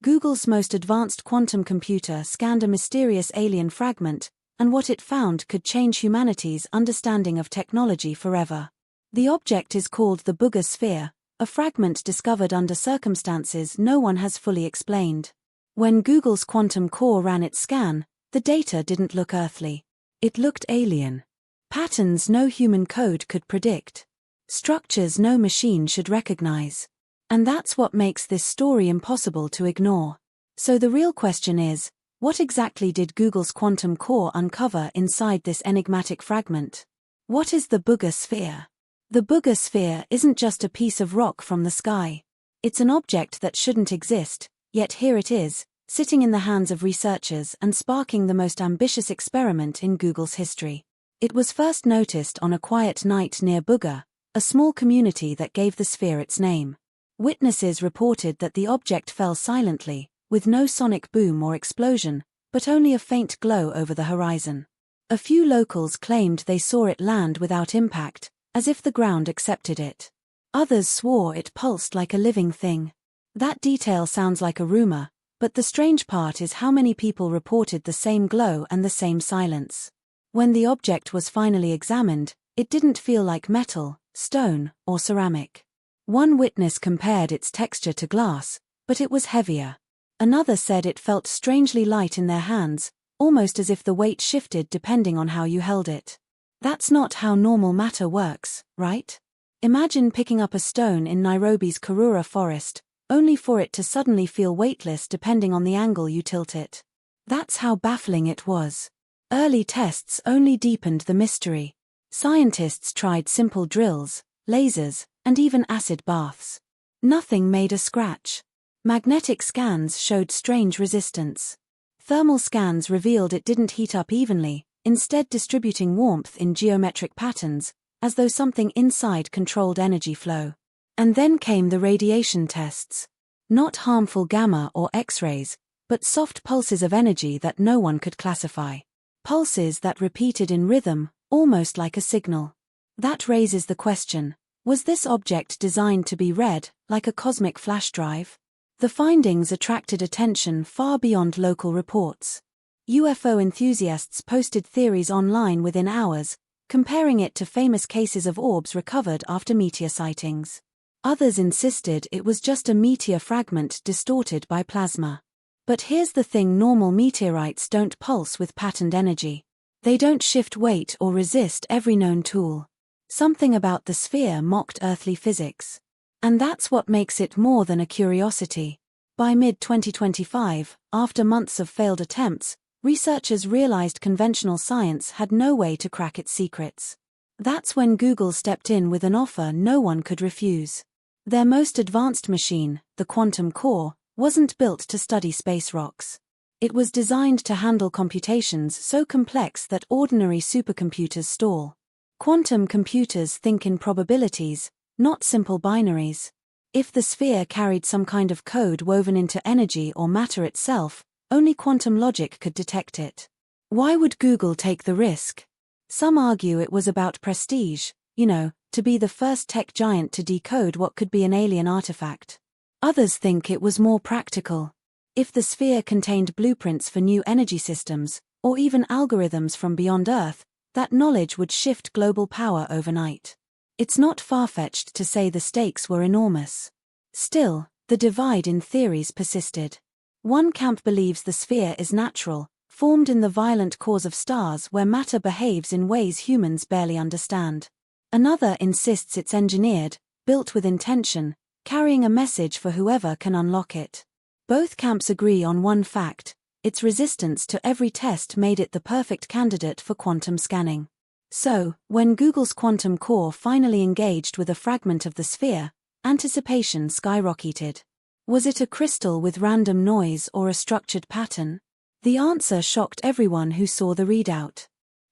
Google's most advanced quantum computer scanned a mysterious alien fragment, and what it found could change humanity's understanding of technology forever. The object is called the Buga sphere, a fragment discovered under circumstances no one has fully explained. When Google's quantum core ran its scan, the data didn't look earthly. It looked alien. Patterns no human code could predict. Structures no machine should recognize. And that's what makes this story impossible to ignore. So the real question is, what exactly did Google's quantum core uncover inside this enigmatic fragment? What is the Buga sphere? The Buga sphere isn't just a piece of rock from the sky. It's an object that shouldn't exist, yet here it is, sitting in the hands of researchers and sparking the most ambitious experiment in Google's history. It was first noticed on a quiet night near Buga, a small community that gave the sphere its name. Witnesses reported that the object fell silently, with no sonic boom or explosion, but only a faint glow over the horizon. A few locals claimed they saw it land without impact, as if the ground accepted it. Others swore it pulsed like a living thing. That detail sounds like a rumor, but the strange part is how many people reported the same glow and the same silence. When the object was finally examined, it didn't feel like metal, stone, or ceramic. One witness compared its texture to glass, but it was heavier. Another said it felt strangely light in their hands, almost as if the weight shifted depending on how you held it. That's not how normal matter works, right? Imagine picking up a stone in Nairobi's Karura forest, only for it to suddenly feel weightless depending on the angle you tilt it. That's how baffling it was. Early tests only deepened the mystery. Scientists tried simple drills, lasers, and even acid baths. Nothing made a scratch. Magnetic scans showed strange resistance. Thermal scans revealed it didn't heat up evenly, instead distributing warmth in geometric patterns, as though something inside controlled energy flow. And then came the radiation tests. Not harmful gamma or X-rays, but soft pulses of energy that no one could classify. Pulses that repeated in rhythm, almost like a signal. That raises the question, was this object designed to be read, like a cosmic flash drive? The findings attracted attention far beyond local reports. UFO enthusiasts posted theories online within hours, comparing it to famous cases of orbs recovered after meteor sightings. Others insisted it was just a meteor fragment distorted by plasma. But here's the thing: normal meteorites don't pulse with patterned energy. They don't shift weight or resist every known tool. Something about the sphere mocked earthly physics. And that's what makes it more than a curiosity. By mid-2025, after months of failed attempts, researchers realized conventional science had no way to crack its secrets. That's when Google stepped in with an offer no one could refuse. Their most advanced machine, the quantum core, wasn't built to study space rocks. It was designed to handle computations so complex that ordinary supercomputers stall. Quantum computers think in probabilities, not simple binaries. If the sphere carried some kind of code woven into energy or matter itself, only quantum logic could detect it. Why would Google take the risk? Some argue it was about prestige, to be the first tech giant to decode what could be an alien artifact. Others think it was more practical. If the sphere contained blueprints for new energy systems, or even algorithms from beyond Earth, that knowledge would shift global power overnight. It's not far-fetched to say the stakes were enormous. Still, the divide in theories persisted. One camp believes the sphere is natural, formed in the violent cores of stars where matter behaves in ways humans barely understand. Another insists it's engineered, built with intention, carrying a message for whoever can unlock it. Both camps agree on one fact: its resistance to every test made it the perfect candidate for quantum scanning. So, when Google's quantum core finally engaged with a fragment of the sphere, anticipation skyrocketed. Was it a crystal with random noise or a structured pattern? The answer shocked everyone who saw the readout.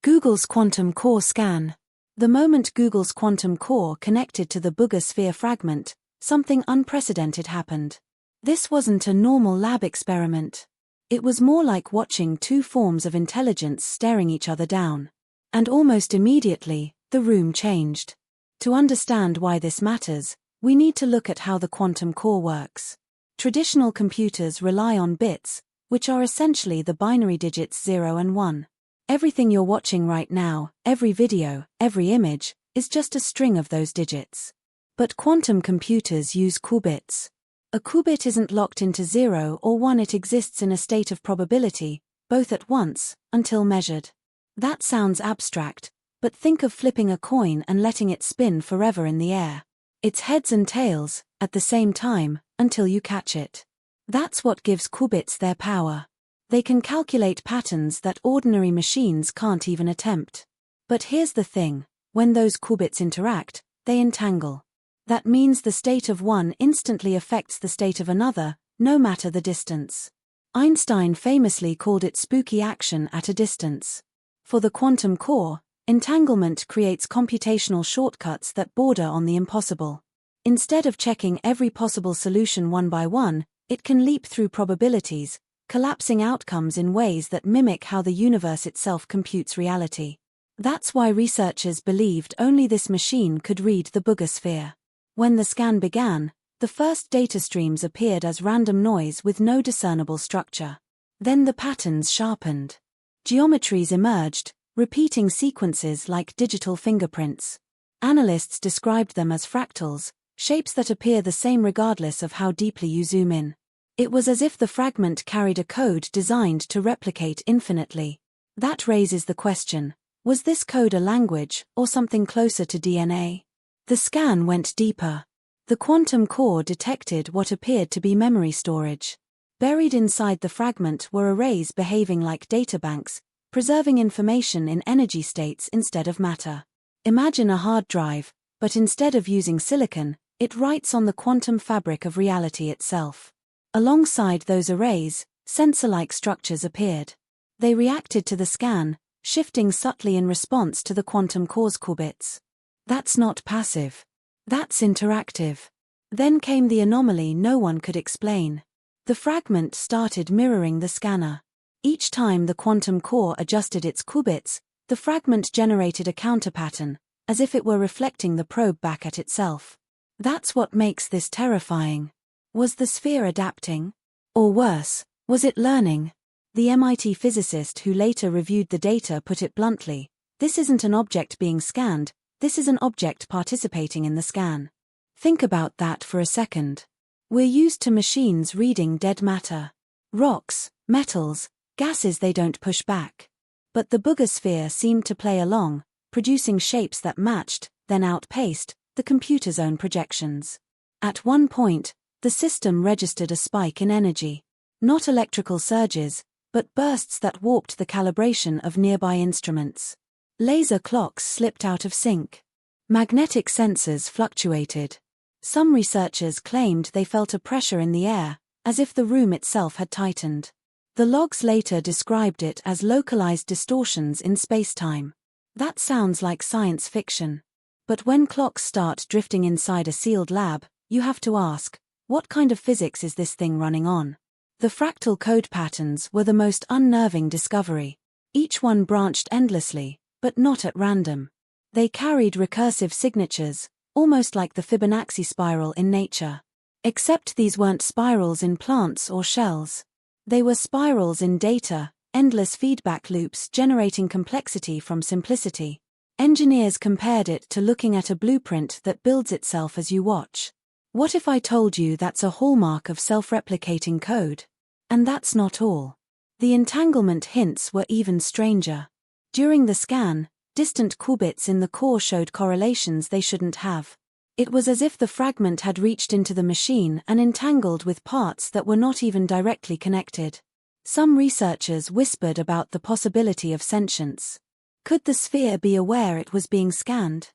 Google's quantum core scan. The moment Google's quantum core connected to the Buga sphere fragment, something unprecedented happened. This wasn't a normal lab experiment. It was more like watching two forms of intelligence staring each other down. And almost immediately, the room changed. To understand why this matters, we need to look at how the quantum core works. Traditional computers rely on bits, which are essentially the binary digits 0 and 1. Everything you're watching right now, every video, every image, is just a string of those digits. But quantum computers use qubits. A qubit isn't locked into 0 or 1, it exists in a state of probability, both at once, until measured. That sounds abstract, but think of flipping a coin and letting it spin forever in the air. It's heads and tails, at the same time, until you catch it. That's what gives qubits their power. They can calculate patterns that ordinary machines can't even attempt. But here's the thing, when those qubits interact, they entangle. That means the state of one instantly affects the state of another, no matter the distance. Einstein famously called it spooky action at a distance. For the quantum core, entanglement creates computational shortcuts that border on the impossible. Instead of checking every possible solution one by one, it can leap through probabilities, collapsing outcomes in ways that mimic how the universe itself computes reality. That's why researchers believed only this machine could read the Buga sphere. When the scan began, the first data streams appeared as random noise with no discernible structure. Then the patterns sharpened. Geometries emerged, repeating sequences like digital fingerprints. Analysts described them as fractals, shapes that appear the same regardless of how deeply you zoom in. It was as if the fragment carried a code designed to replicate infinitely. That raises the question, was this code a language, or something closer to DNA? The scan went deeper. The quantum core detected what appeared to be memory storage. Buried inside the fragment were arrays behaving like databanks, preserving information in energy states instead of matter. Imagine a hard drive, but instead of using silicon, it writes on the quantum fabric of reality itself. Alongside those arrays, sensor-like structures appeared. They reacted to the scan, shifting subtly in response to the quantum core's qubits. That's not passive. That's interactive. Then came the anomaly no one could explain. The fragment started mirroring the scanner. Each time the quantum core adjusted its qubits, the fragment generated a counterpattern, as if it were reflecting the probe back at itself. That's what makes this terrifying. Was the sphere adapting? Or worse, was it learning? The MIT physicist who later reviewed the data put it bluntly, this isn't an object being scanned, this is an object participating in the scan. Think about that for a second. We're used to machines reading dead matter. Rocks, metals, gases they don't push back. But the Buga sphere seemed to play along, producing shapes that matched, then outpaced, the computer's own projections. At one point, the system registered a spike in energy. Not electrical surges, but bursts that warped the calibration of nearby instruments. Laser clocks slipped out of sync. Magnetic sensors fluctuated. Some researchers claimed they felt a pressure in the air, as if the room itself had tightened. The logs later described it as localized distortions in space-time. That sounds like science fiction. But when clocks start drifting inside a sealed lab, you have to ask, what kind of physics is this thing running on? The fractal code patterns were the most unnerving discovery. Each one branched endlessly, but not at random. They carried recursive signatures, almost like the Fibonacci spiral in nature. Except these weren't spirals in plants or shells. They were spirals in data, endless feedback loops generating complexity from simplicity. Engineers compared it to looking at a blueprint that builds itself as you watch. What if I told you that's a hallmark of self-replicating code? And that's not all. The entanglement hints were even stranger. During the scan, distant qubits in the core showed correlations they shouldn't have. It was as if the fragment had reached into the machine and entangled with parts that were not even directly connected. Some researchers whispered about the possibility of sentience. Could the sphere be aware it was being scanned?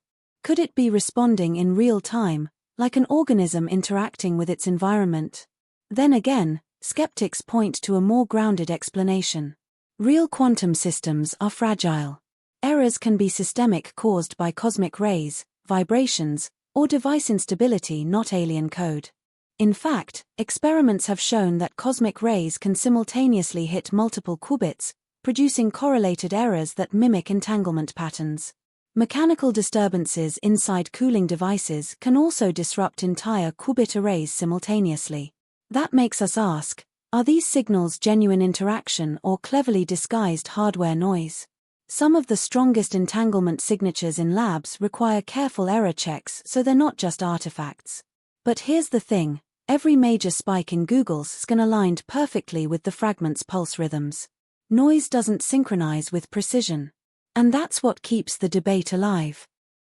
Could it be responding in real time, like an organism interacting with its environment? Then again, skeptics point to a more grounded explanation. Real quantum systems are fragile. Errors can be systemic, caused by cosmic rays, vibrations, or device instability, not alien code. In fact, experiments have shown that cosmic rays can simultaneously hit multiple qubits, producing correlated errors that mimic entanglement patterns. Mechanical disturbances inside cooling devices can also disrupt entire qubit arrays simultaneously. That makes us ask, are these signals genuine interaction or cleverly disguised hardware noise? Some of the strongest entanglement signatures in labs require careful error checks so they're not just artifacts. But here's the thing, every major spike in Google's scan aligned perfectly with the fragment's pulse rhythms. Noise doesn't synchronize with precision. And that's what keeps the debate alive.